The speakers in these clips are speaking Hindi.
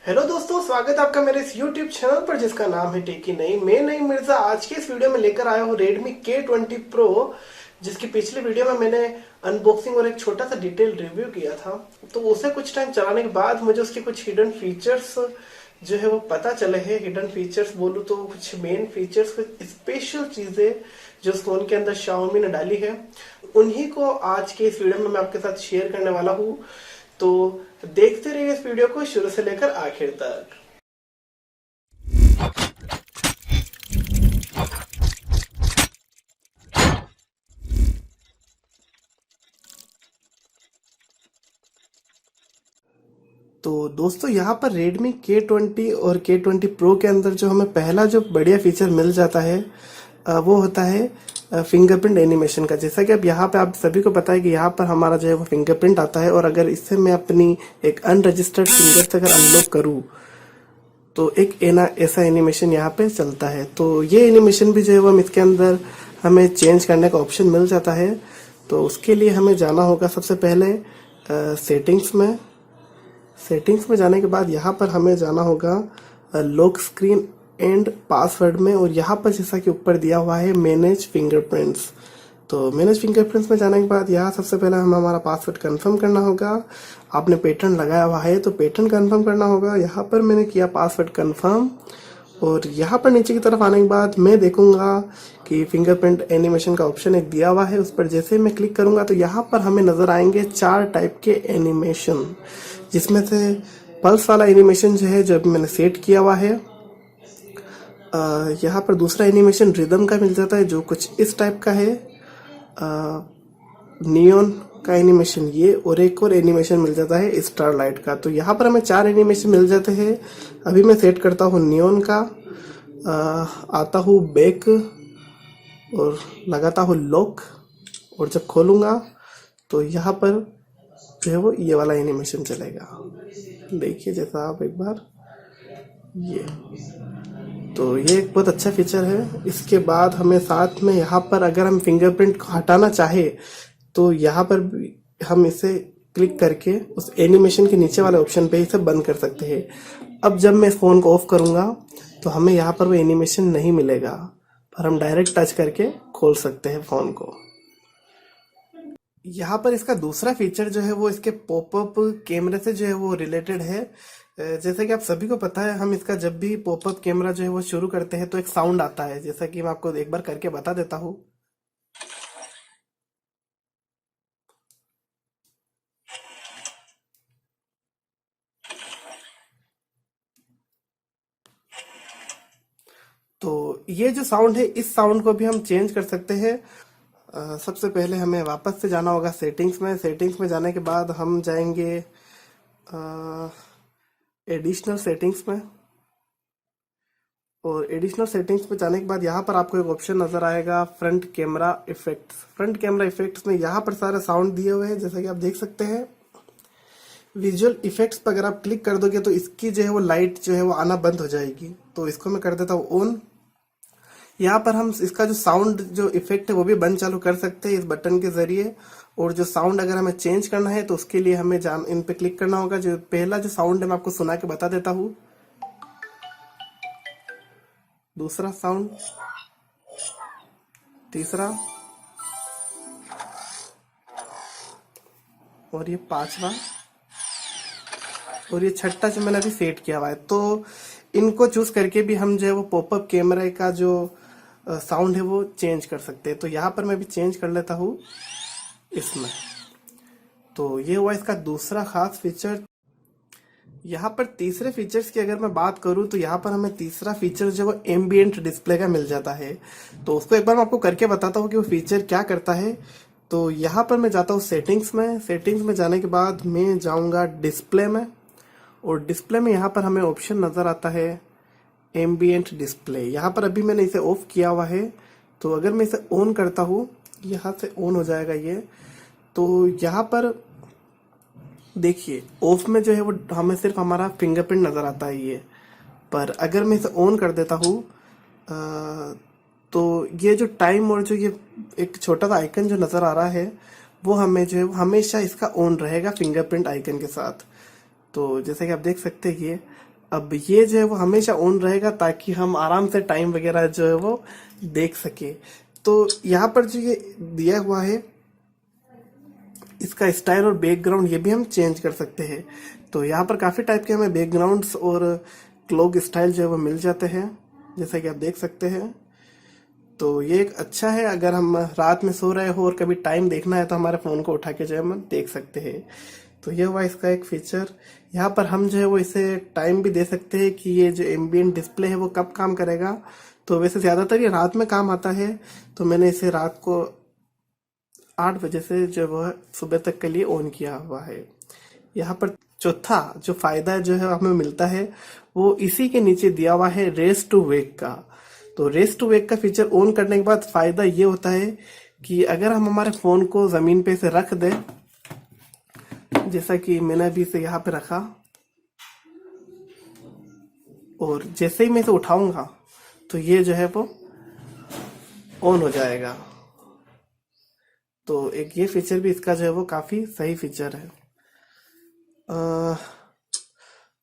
हेलो दोस्तों, स्वागत है आपका मेरे इस YouTube चैनल पर जिसका नाम है टेकी नहीं। मैं नहीं मिर्जा आज के इस वीडियो में लेकर आया हूँ Redmi K20 Pro, जिसकी पिछली वीडियो में मैंने अनबॉक्सिंग और एक छोटा सा डिटेल रिव्यू किया था। तो उसे कुछ टाइम चलाने के बाद मुझे उसके कुछ हिडन फीचर्स जो है वो पता चले हैं। हिडन फीचर्स बोलूँ तो कुछ मेन फीचर्स, कुछ स्पेशल चीजें जो उस फोन के अंदर Xiaomi ने डाली है, उन्हीं को आज के इस वीडियो में मैं आपके साथ शेयर करने वाला हूँ। तो देखते रहिए इस वीडियो को शुरू से लेकर आखिर तक। तो दोस्तों, यहाँ पर Redmi K20 और K20 Pro के अंदर जो हमें पहला जो बढ़िया फीचर मिल जाता है वो होता है फिंगरप्रिंट एनिमेशन का। जैसा कि अब यहाँ पे आप सभी को पता है कि यहाँ पर हमारा जो है वो फिंगरप्रिंट आता है, और अगर इससे मैं अपनी एक अनरजिस्टर्ड फिंगर से अगर अनलॉक करूँ तो एक ऐसा एनिमेशन यहाँ पे चलता है। तो ये एनिमेशन भी जो है वो हम इसके अंदर हमें चेंज करने का ऑप्शन मिल जाता है। तो उसके लिए हमें जाना होगा सबसे पहले सेटिंग्स में जाने के बाद यहाँ पर हमें जाना होगा लॉक स्क्रीन एंड पासवर्ड में, और यहाँ पर जैसा कि ऊपर दिया हुआ है मैनेज फिंगरप्रिंट्स। तो मैनेज फिंगरप्रिंट्स में जाने के बाद यहाँ सबसे पहले हमें हमारा पासवर्ड कंफर्म करना होगा। आपने पैटर्न लगाया हुआ है तो पैटर्न कंफर्म करना होगा। यहाँ पर मैंने किया पासवर्ड कंफर्म, और यहाँ पर नीचे की तरफ आने के बाद मैं देखूंगा कि फिंगरप्रिंट एनिमेशन का ऑप्शन एक दिया हुआ है। उस पर जैसे मैं क्लिक करूंगा तो यहाँ पर हमें नजर आएंगे 4 टाइप के एनिमेशन, जिसमें से पल्स वाला एनिमेशन जो है जो अभी मैंने सेट किया हुआ है। यहाँ पर दूसरा एनिमेशन रिदम का मिल जाता है जो कुछ इस टाइप का है। नियॉन का एनिमेशन ये, और एक और एनिमेशन मिल जाता है स्टारलाइट का। तो यहाँ पर हमें 4 एनिमेशन मिल जाते हैं। अभी मैं सेट करता हूँ नियॉन का, आता हूँ बैक और लगाता हूँ लॉक, और जब खोलूंगा तो यहाँ पर जो है वो ये वाला एनिमेशन चलेगा। देखिए जैसा आप एक बार ये, तो ये एक बहुत अच्छा फीचर है। इसके बाद हमें साथ में यहाँ पर अगर हम फिंगरप्रिंट को हटाना चाहे तो यहाँ पर भी हम इसे क्लिक करके उस एनिमेशन के नीचे वाले ऑप्शन पे इसे बंद कर सकते हैं। अब जब मैं इस फोन को ऑफ करूंगा तो हमें यहाँ पर वो एनिमेशन नहीं मिलेगा, पर हम डायरेक्ट टच करके खोल सकते हैं फोन को। यहाँ पर इसका दूसरा फीचर जो है वो इसके पॉपअप कैमरे से जो है वो रिलेटेड है। जैसे कि आप सभी को पता है, हम इसका जब भी पॉपअप कैमरा जो है वो शुरू करते हैं तो एक साउंड आता है, जैसा कि मैं आपको एक बार करके बता देता हूँ। तो ये जो साउंड है, इस साउंड को भी हम चेंज कर सकते हैं। सबसे पहले हमें वापस से जाना होगा सेटिंग्स में जाने के बाद हम जाएंगे एडिशनल सेटिंग्स में, और एडिशनल सेटिंग्स में जाने के बाद यहाँ पर आपको एक ऑप्शन नजर आएगा फ्रंट कैमरा इफेक्ट्स में यहाँ पर सारे साउंड दिए हुए हैं, जैसा कि आप देख सकते हैं। विजुअल इफेक्ट्स पर अगर आप क्लिक कर दोगे तो इसकी जो है वो लाइट जो है वो आना बंद हो जाएगी। तो इसको मैं कर देता हूँ ऑन। यहाँ पर हम इसका जो साउंड जो इफेक्ट है वो भी बंद चालू कर सकते हैं इस बटन के जरिए। और जो साउंड अगर हमें चेंज करना है तो उसके लिए हमें इन पे क्लिक करना होगा। जो पहला जो साउंड है मैं आपको सुना के बता देता हूँ। दूसरा साउंड, तीसरा, और ये पांचवा, और ये छठा जो मैंने अभी सेट किया हुआ है। तो इनको चूज करके भी हम जो है वो पॉपअप कैमरे का जो साउंड है वो चेंज कर सकते हैं। तो यहाँ पर मैं भी चेंज कर लेता हूँ इसमें। तो ये हुआ इसका दूसरा खास फीचर। यहाँ पर तीसरे फीचर्स की अगर मैं बात करूँ तो यहाँ पर हमें तीसरा फीचर जो वो एम्बियंट डिस्प्ले का मिल जाता है। तो उसको एक बार मैं आपको करके बताता हूँ कि वो फीचर क्या करता है। तो यहाँ पर मैं जाता हूँ सेटिंग्स में जाने के बाद मैं जाऊँगा डिस्प्ले में, और डिस्प्ले में यहाँ पर हमें ऑप्शन नज़र आता है एम्बियंट डिस्प्ले। यहाँ पर अभी मैंने इसे ऑफ किया हुआ है, तो अगर मैं इसे ऑन करता हूँ यहाँ से ऑन हो जाएगा ये। तो यहाँ पर देखिए ऑफ में जो है वो हमें सिर्फ हमारा फिंगरप्रिंट नज़र आता है ये, पर अगर मैं इसे ऑन कर देता हूँ तो ये जो टाइम और जो ये एक छोटा सा आइकन जो नज़र आ रहा है वो हमें जो है हमेशा इसका ऑन रहेगा फिंगरप्रिंट आइकन के साथ। तो जैसे कि आप देख सकते हैं ये अब ये जो है वो हमेशा ऑन रहेगा ताकि हम आराम से टाइम वगैरह जो है वो देख सके। तो यहाँ पर जो ये दिया हुआ है, इसका स्टाइल और बैकग्राउंड ये भी हम चेंज कर सकते हैं। तो यहाँ पर काफ़ी टाइप के हमें बैकग्राउंड्स और क्लॉक स्टाइल जो है वो मिल जाते हैं, जैसा कि आप देख सकते हैं। तो ये एक अच्छा है, अगर हम रात में सो रहे हो और कभी टाइम देखना है तो हमारे फ़ोन को उठा के जो है हम देख सकते हैं। तो ये हुआ इसका एक फीचर। यहाँ पर हम जो है वो इसे टाइम भी दे सकते हैं कि ये जो एम्बियंट डिस्प्ले है वो कब काम करेगा। तो वैसे ज़्यादातर ये रात में काम आता है, तो मैंने इसे रात को 8 बजे से जो वह सुबह तक के लिए ऑन किया हुआ है। यहाँ पर चौथा जो फायदा जो है हमें मिलता है वो इसी के नीचे दिया हुआ है, रेस टू वेक का। तो रेस टू वेक का फीचर ऑन करने के बाद फायदा ये होता है कि अगर हम हमारे फोन को जमीन पे से रख दें, जैसा कि मैंने अभी इसे यहाँ पे रखा, और जैसे ही मैं इसे उठाऊंगा तो ये जो है वो ऑन हो जाएगा। तो एक ये फीचर भी इसका जो है वो काफी सही फीचर है। अ,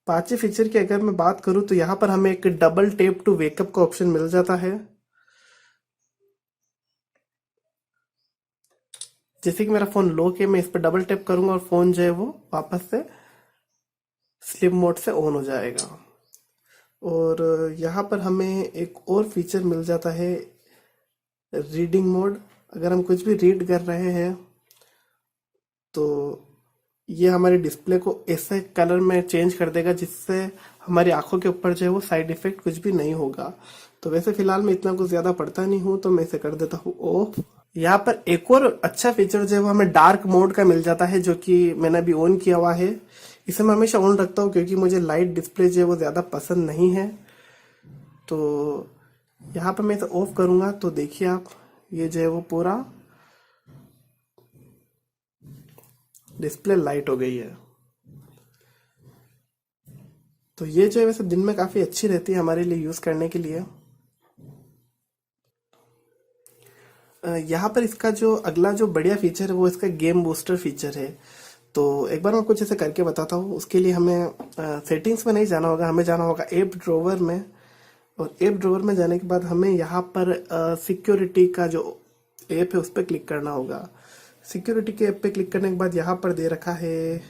पांचवें फीचर की अगर मैं बात करूं तो यहाँ पर हमें एक डबल टेप टू वेकअप का ऑप्शन मिल जाता है। जैसे कि मेरा फोन लॉक है, मैं इस पर डबल टैप करूंगा और फोन जो है वो वापस से स्लिप मोड से ऑन हो जाएगा। और यहाँ पर हमें एक और फीचर मिल जाता है, रीडिंग मोड। अगर हम कुछ भी रीड कर रहे हैं तो ये हमारे डिस्प्ले को ऐसे कलर में चेंज कर देगा जिससे हमारी आंखों के ऊपर जो है वो साइड इफेक्ट कुछ भी नहीं होगा। तो वैसे फिलहाल मैं इतना कुछ ज्यादा पढ़ता नहीं हूँ, तो मैं इसे कर देता हूँ ऑफ। यहाँ पर एक और अच्छा फीचर जो है वो हमें डार्क मोड का मिल जाता है, जो कि मैंने अभी ऑन किया हुआ है। इसे मैं हमेशा ऑन रखता हूँ क्योंकि मुझे लाइट डिस्प्ले जो है वो ज्यादा पसंद नहीं है। तो यहाँ पर मैं इसे ऑफ करूंगा तो देखिए आप, ये जो है वो पूरा डिस्प्ले लाइट हो गई है। तो ये जो है वैसे दिन में काफी अच्छी रहती है हमारे लिए यूज करने के लिए। यहाँ पर इसका जो अगला जो बढ़िया फीचर है वो इसका गेम बूस्टर फीचर है। तो एक बार मैं कुछ ऐसे करके बताता हूँ। उसके लिए हमें सेटिंग्स में नहीं जाना होगा, हमें जाना होगा ऐप ड्रॉवर में। और ऐप ड्रॉवर में जाने के बाद हमें यहाँ पर सिक्योरिटी का जो ऐप है उस पर क्लिक करना होगा। सिक्योरिटी के ऐप पे क्लिक करने के बाद यहाँ पर दे रखा है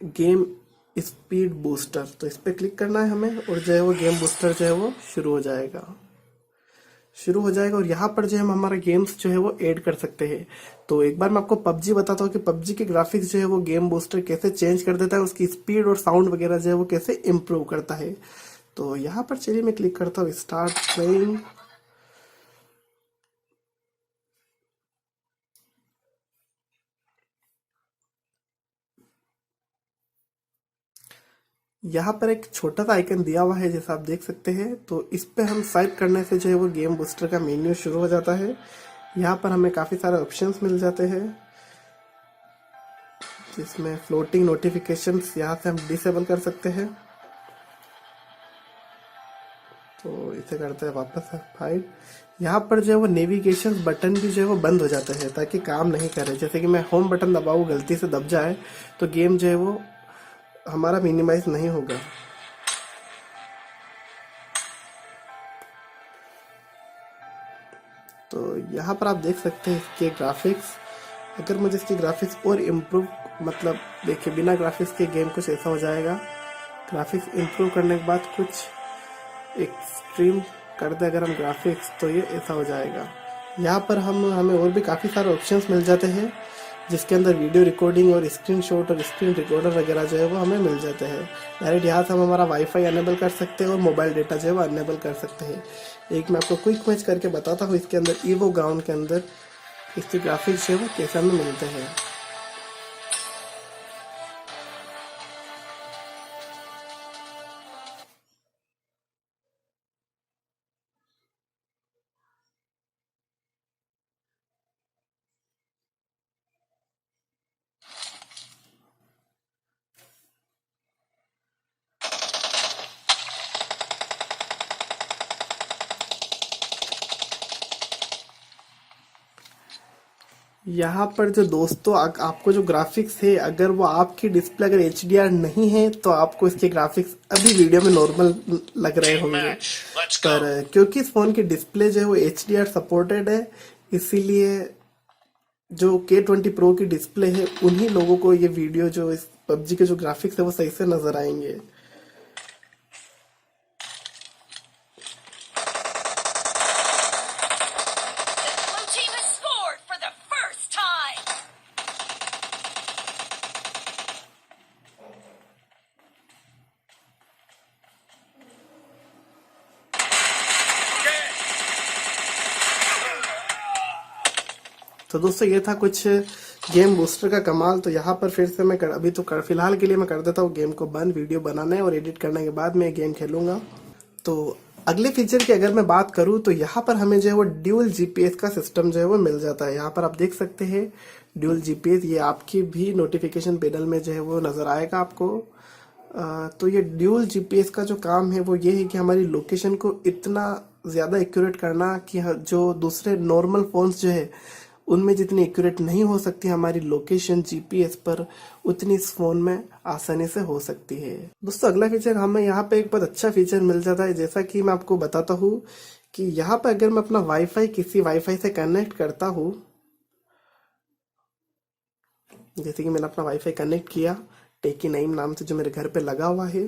गेम स्पीड बूस्टर। तो इस पे क्लिक करना है हमें, और जो है वो गेम बूस्टर जो है वो शुरू हो जाएगा। और यहाँ पर जो है हम हमारा गेम्स जो है वो ऐड कर सकते हैं। तो एक बार मैं आपको पबजी बताता हूँ कि पबजी के ग्राफिक्स जो है वो गेम बूस्टर कैसे चेंज कर देता है, उसकी स्पीड और साउंड वगैरह जो है वो कैसे इम्प्रूव करता है। तो यहाँ पर चलिए मैं क्लिक करता हूँ स्टार्ट प्लेइंग। यहाँ पर एक छोटा सा आइकन दिया हुआ है जैसा आप देख सकते हैं। तो इस पे हम स्वाइप करने से जो है वो गेम बूस्टर का मेन्यू शुरू हो जाता है। यहाँ पर हमें काफ़ी सारे ऑप्शंस मिल जाते हैं, जिसमें फ्लोटिंग नोटिफिकेशंस यहाँ से हम डिसेबल कर सकते हैं। तो इसे करते हैं वापस फाइल। यहाँ पर जो है वो नेविगेशन बटन भी जो है वो बंद हो जाते हैं ताकि काम नहीं करे। जैसे कि मैं होम बटन दबाऊँ, गलती से दब जाए तो गेम जो है वो हमारा मिनिमाइज नहीं होगा। तो यहाँ पर आप देख सकते हैं इसके ग्राफिक्स। अगर मुझे इसके ग्राफिक्स और इम्प्रूव, मतलब देखिए बिना ग्राफिक्स के गेम कुछ ऐसा हो जाएगा। ग्राफिक्स इम्प्रूव करने के बाद कुछ एक्सट्रीम कर दे अगर हम ग्राफिक्स, तो ये ऐसा हो जाएगा। यहाँ पर हमें और भी काफ़ी सारे ऑप्शंस मिल जाते हैं, जिसके अंदर वीडियो रिकॉर्डिंग और स्क्रीनशॉट और स्क्रीन रिकॉर्डर वगैरह जो है वो हमें मिल जाते हैं। डायरेक्ट यहाँ से हम हमारा वाईफाई अनेबल कर सकते हैं और मोबाइल डेटा जो है वो अनेबल कर सकते हैं। एक मैं आपको क्विक मैच करके बताता हूँ इसके अंदर ईवो ग्राउंड के अंदर इसके ग्राफिक्स जो है वो कैसे हमें मिलते हैं। यहाँ पर जो दोस्तों आपको जो ग्राफिक्स है, अगर वो आपकी डिस्प्ले अगर HDR नहीं है तो आपको इसके ग्राफिक्स अभी वीडियो में नॉर्मल लग रहे होंगे, पर क्योंकि इस फोन की डिस्प्ले जो है वो HDR सपोर्टेड है, इसीलिए जो K20 Pro की डिस्प्ले है उन्हीं लोगों को ये वीडियो जो इस PUBG के जो ग्राफिक्स है वो सही से नजर आएंगे। तो दोस्तों ये था कुछ गेम बूस्टर का कमाल। तो यहाँ पर फिर से मैं अभी तो फिलहाल के लिए मैं कर देता हूँ गेम को बंद। वीडियो बनाने और एडिट करने के बाद मैं गेम खेलूंगा। तो अगले फीचर की अगर मैं बात करूँ तो यहाँ पर हमें जो है वो ड्यूल जीपीएस का सिस्टम जो है वो मिल जाता है। यहाँ पर आप देख सकते हैं ड्यूल जीपीएस, ये आपकी भी नोटिफिकेशन पैनल में जो है वो नजर आएगा आपको। तो ये ड्यूल जीपीएस का जो काम है वो ये है कि हमारी लोकेशन को इतना ज़्यादा एक्यूरेट करना कि जो दूसरे नॉर्मल फोन्स जो है उनमें जितनी एक्यूरेट नहीं हो सकती हमारी लोकेशन जीपीएस पर, उतनी इस फोन में आसानी से हो सकती है। दोस्तों अगला फीचर हमें यहाँ पे एक बहुत अच्छा फीचर मिल जाता है। जैसा कि मैं आपको बताता हूँ कि यहाँ पे अगर मैं अपना वाईफाई किसी वाईफाई से कनेक्ट करता हूँ, जैसे कि मैंने अपना वाईफाई कनेक्ट किया टेकी नईम नाम से जो मेरे घर पे लगा हुआ है,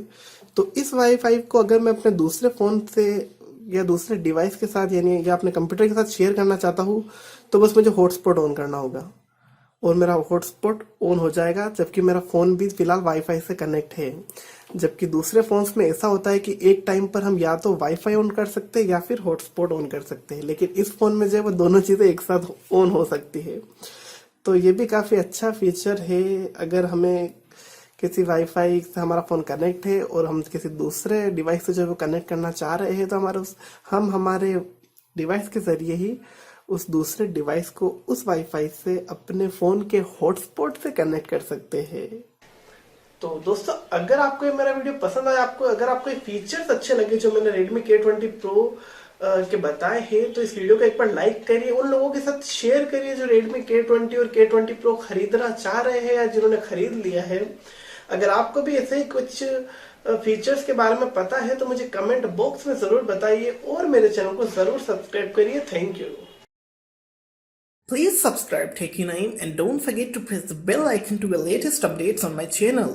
तो इस वाईफाई को अगर मैं अपने दूसरे फोन से या दूसरे डिवाइस के साथ यानी या अपने कंप्यूटर के साथ शेयर करना चाहता हूँ तो बस मुझे हॉटस्पॉट ऑन करना होगा और मेरा हॉटस्पॉट ऑन हो जाएगा, जबकि मेरा फोन भी फिलहाल वाईफाई से कनेक्ट है। जबकि दूसरे फोन्स में ऐसा होता है कि एक टाइम पर हम या तो वाईफाई ऑन कर सकते हैं या फिर हॉटस्पॉट ऑन कर सकते हैं, लेकिन इस फोन में जो है वो दोनों चीजें एक साथ ऑन हो सकती है। तो ये भी काफी अच्छा फीचर है। अगर हमें किसी वाईफाई से हमारा फोन कनेक्ट है और हम किसी दूसरे डिवाइस से जो है वो कनेक्ट करना चाह रहे हैं तो हमारे डिवाइस के जरिए ही उस दूसरे डिवाइस को उस वाईफाई से अपने फोन के हॉटस्पॉट से कनेक्ट कर सकते हैं। तो दोस्तों अगर आपको ये मेरा वीडियो पसंद आया, अगर आपको ये फीचर्स अच्छे लगे जो मैंने Redmi K20 Pro के बताए हैं, तो इस वीडियो को एक बार लाइक करिए, उन लोगों के साथ शेयर करिए जो Redmi K20 और K20 Pro खरीदना चाह रहे हैं या जिन्होंने खरीद लिया है। अगर आपको भी ऐसे ही कुछ फीचर्स के बारे में पता है तो मुझे कमेंट बॉक्स में जरूर बताइए और मेरे चैनल को जरूर सब्सक्राइब करिए। Thank you. Please subscribe Techie9 and don't forget to press the bell icon to get latest updates on my channel.